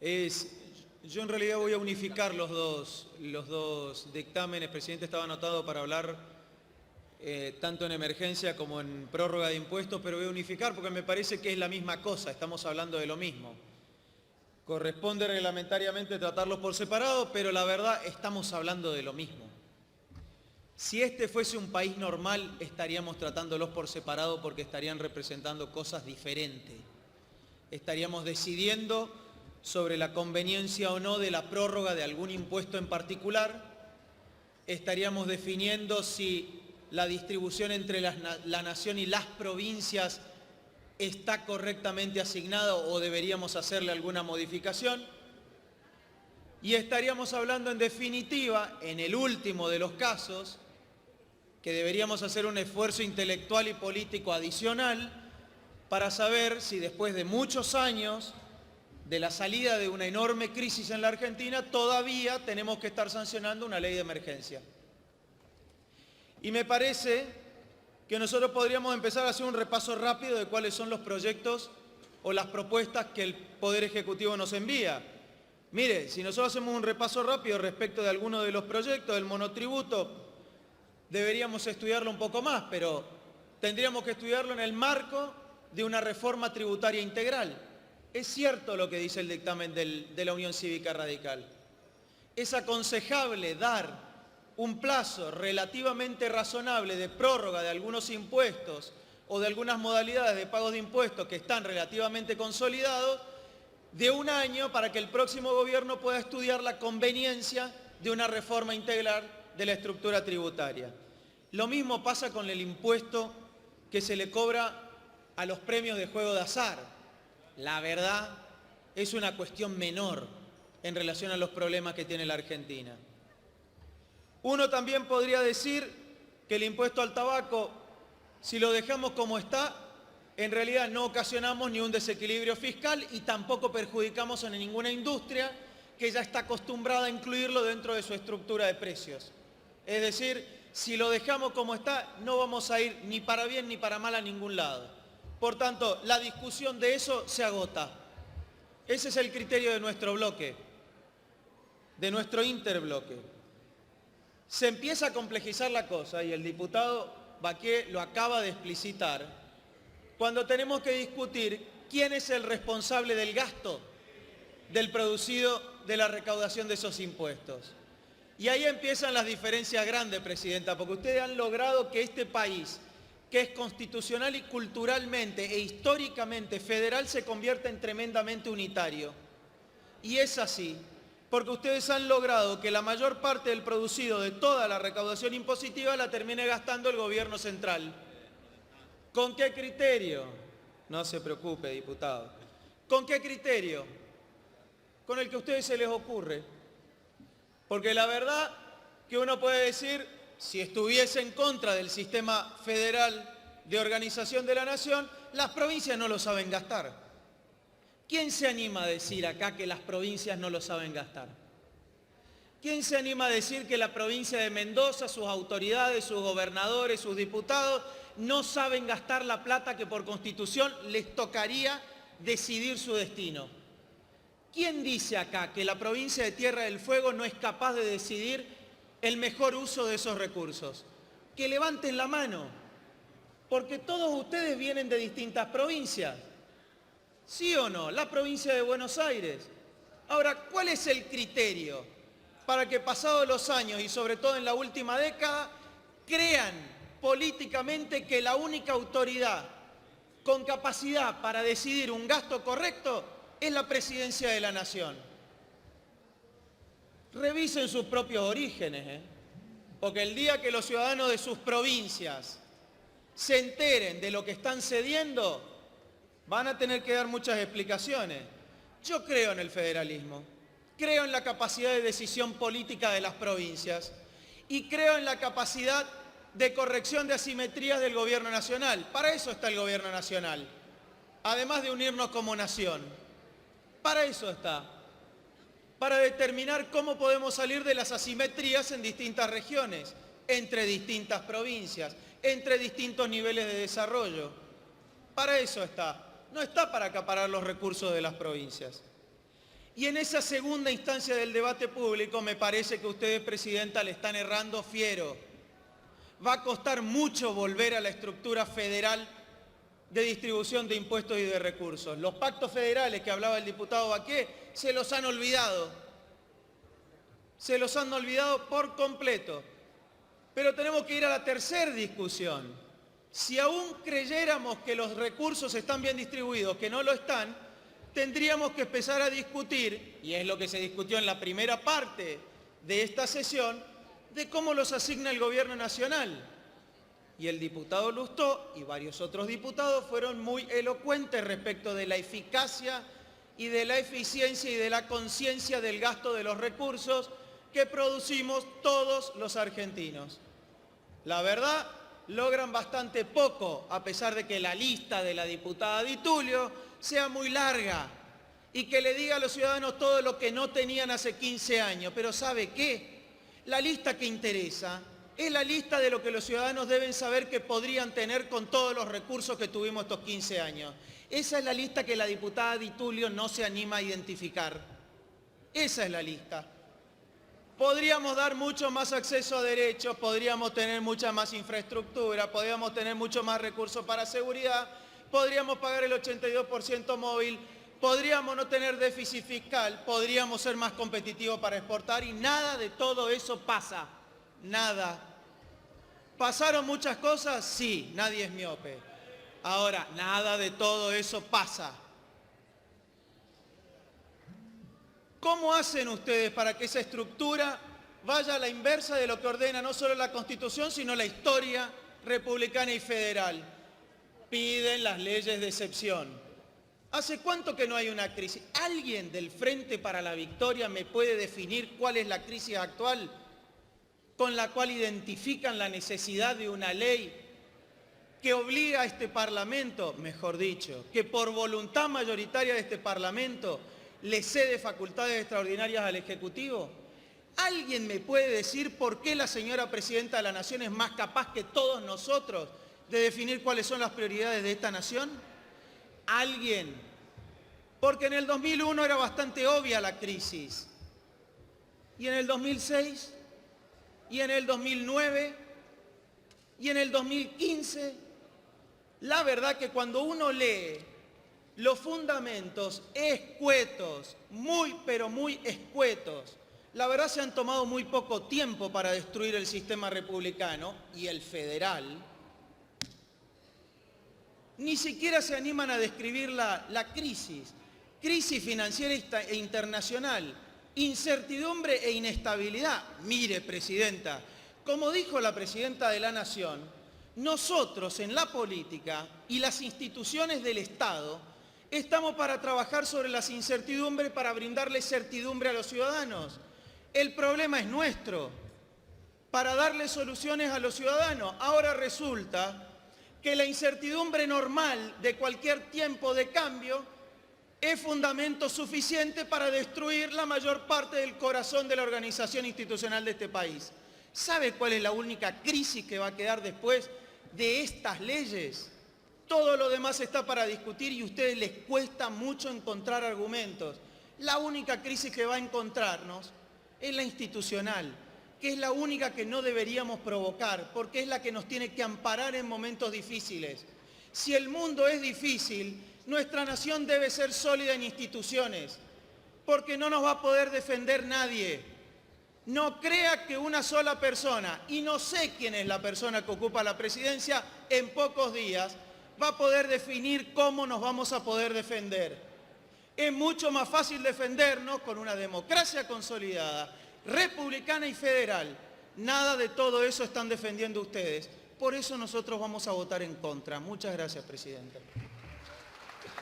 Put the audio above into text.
Yo en realidad voy a unificar los dos dictámenes. Presidente, estaba anotado para hablar tanto en emergencia como en prórroga de impuestos, pero voy a unificar porque me parece que es la misma cosa, estamos hablando de lo mismo. Corresponde reglamentariamente tratarlos por separado, pero la verdad estamos hablando de lo mismo. Si este fuese un país normal, estaríamos tratándolos por separado porque estarían representando cosas diferentes. Estaríamos decidiendo sobre la conveniencia o no de la prórroga de algún impuesto en particular. Estaríamos definiendo si la distribución entre la nación y las provincias está correctamente asignada o deberíamos hacerle alguna modificación. Y estaríamos hablando en definitiva, en el último de los casos, que deberíamos hacer un esfuerzo intelectual y político adicional para saber si después de muchos años de la salida de una enorme crisis en la Argentina, todavía tenemos que estar sancionando una ley de emergencia. Y me parece que nosotros podríamos empezar a hacer un repaso rápido de cuáles son los proyectos o las propuestas que el Poder Ejecutivo nos envía. Mire, si nosotros hacemos un repaso rápido respecto de algunos de los proyectos del monotributo, deberíamos estudiarlo un poco más, pero tendríamos que estudiarlo en el marco de una reforma tributaria integral. Es cierto lo que dice el dictamen de la Unión Cívica Radical. Es aconsejable dar un plazo relativamente razonable de prórroga de algunos impuestos o de algunas modalidades de pagos de impuestos que están relativamente consolidados de un año para que el próximo gobierno pueda estudiar la conveniencia de una reforma integral de la estructura tributaria. Lo mismo pasa con el impuesto que se le cobra a los premios de juego de azar. La verdad es una cuestión menor en relación a los problemas que tiene la Argentina. Uno también podría decir que el impuesto al tabaco, si lo dejamos como está, en realidad no ocasionamos ni un desequilibrio fiscal y tampoco perjudicamos a ninguna industria que ya está acostumbrada a incluirlo dentro de su estructura de precios. Es decir, si lo dejamos como está, no vamos a ir ni para bien ni para mal a ningún lado. Por tanto, la discusión de eso se agota. Ese es el criterio de nuestro bloque, de nuestro interbloque. Se empieza a complejizar la cosa y el diputado Baqué lo acaba de explicitar cuando tenemos que discutir quién es el responsable del gasto del producido de la recaudación de esos impuestos. Y ahí empiezan las diferencias grandes, Presidenta, porque ustedes han logrado que este país, que es constitucional y culturalmente e históricamente federal, se convierta en tremendamente unitario. Y es así, porque ustedes han logrado que la mayor parte del producido de toda la recaudación impositiva la termine gastando el gobierno central. ¿Con qué criterio? No se preocupe, diputado. ¿Con qué criterio? Con el que a ustedes se les ocurre. Porque la verdad que uno puede decir, si estuviese en contra del sistema federal de organización de la nación, las provincias no lo saben gastar. ¿Quién se anima a decir acá que las provincias no lo saben gastar? ¿Quién se anima a decir que la provincia de Mendoza, sus autoridades, sus gobernadores, sus diputados, no saben gastar la plata que por Constitución les tocaría decidir su destino? ¿Quién dice acá que la provincia de Tierra del Fuego no es capaz de decidir el mejor uso de esos recursos? Que levanten la mano, porque todos ustedes vienen de distintas provincias. ¿Sí o no? La provincia de Buenos Aires. Ahora, ¿cuál es el criterio para que pasados los años y sobre todo en la última década crean políticamente que la única autoridad con capacidad para decidir un gasto correcto es la Presidencia de la Nación? Revisen sus propios orígenes, porque el día que los ciudadanos de sus provincias se enteren de lo que están cediendo, van a tener que dar muchas explicaciones. Yo creo en el federalismo, creo en la capacidad de decisión política de las provincias y creo en la capacidad de corrección de asimetrías del gobierno nacional. Para eso está el gobierno nacional, además de unirnos como nación. Para eso está, para determinar cómo podemos salir de las asimetrías en distintas regiones, entre distintas provincias, entre distintos niveles de desarrollo. Para eso está. No está para acaparar los recursos de las provincias. Y en esa segunda instancia del debate público me parece que ustedes, Presidenta, le están errando fiero. Va a costar mucho volver a la estructura federal de distribución de impuestos y de recursos. Los pactos federales que hablaba el diputado Baqué se los han olvidado. Se los han olvidado por completo. Pero tenemos que ir a la tercera discusión. Si aún creyéramos que los recursos están bien distribuidos, que no lo están, tendríamos que empezar a discutir, y es lo que se discutió en la primera parte de esta sesión, de cómo los asigna el Gobierno Nacional. Y el diputado Lustó y varios otros diputados fueron muy elocuentes respecto de la eficacia y de la eficiencia y de la conciencia del gasto de los recursos que producimos todos los argentinos. La verdad, logran bastante poco, a pesar de que la lista de la diputada Di Tulio sea muy larga y que le diga a los ciudadanos todo lo que no tenían hace 15 años. Pero ¿sabe qué? La lista que interesa es la lista de lo que los ciudadanos deben saber que podrían tener con todos los recursos que tuvimos estos 15 años. Esa es la lista que la diputada Di Tulio no se anima a identificar. Esa es la lista. Podríamos dar mucho más acceso a derechos, podríamos tener mucha más infraestructura, podríamos tener mucho más recursos para seguridad, podríamos pagar el 82% móvil, podríamos no tener déficit fiscal, podríamos ser más competitivos para exportar y nada de todo eso pasa. Nada. ¿Pasaron muchas cosas? Sí, nadie es miope. Ahora, nada de todo eso pasa. ¿Cómo hacen ustedes para que esa estructura vaya a la inversa de lo que ordena no solo la Constitución, sino la historia republicana y federal? Piden las leyes de excepción. ¿Hace cuánto que no hay una crisis? ¿Alguien del Frente para la Victoria me puede definir cuál es la crisis actual con la cual identifican la necesidad de una ley que obliga a este Parlamento, mejor dicho, que por voluntad mayoritaria de este Parlamento le cede facultades extraordinarias al Ejecutivo? ¿Alguien me puede decir por qué la señora Presidenta de la Nación es más capaz que todos nosotros de definir cuáles son las prioridades de esta nación? ¿Alguien? Porque en el 2001 era bastante obvia la crisis. ¿Y en el 2006? ¿Y en el 2009? ¿Y en el 2015? La verdad que cuando uno lee los fundamentos escuetos, muy pero muy escuetos, la verdad se han tomado muy poco tiempo para destruir el sistema republicano y el federal. Ni siquiera se animan a describir la crisis. Crisis financiera e internacional, incertidumbre e inestabilidad. Mire, Presidenta, como dijo la Presidenta de la Nación, nosotros en la política y las instituciones del Estado estamos para trabajar sobre las incertidumbres para brindarle certidumbre a los ciudadanos. El problema es nuestro, para darle soluciones a los ciudadanos. Ahora resulta que la incertidumbre normal de cualquier tiempo de cambio es fundamento suficiente para destruir la mayor parte del corazón de la organización institucional de este país. ¿Sabe cuál es la única crisis que va a quedar después de estas leyes? Todo lo demás está para discutir y a ustedes les cuesta mucho encontrar argumentos. La única crisis que va a encontrarnos es la institucional, que es la única que no deberíamos provocar, porque es la que nos tiene que amparar en momentos difíciles. Si el mundo es difícil, nuestra nación debe ser sólida en instituciones, porque no nos va a poder defender nadie. No crea que una sola persona, y no sé quién es la persona que ocupa la presidencia, en pocos días va a poder definir cómo nos vamos a poder defender. Es mucho más fácil defendernos con una democracia consolidada, republicana y federal. Nada de todo eso están defendiendo ustedes. Por eso nosotros vamos a votar en contra. Muchas gracias, Presidenta.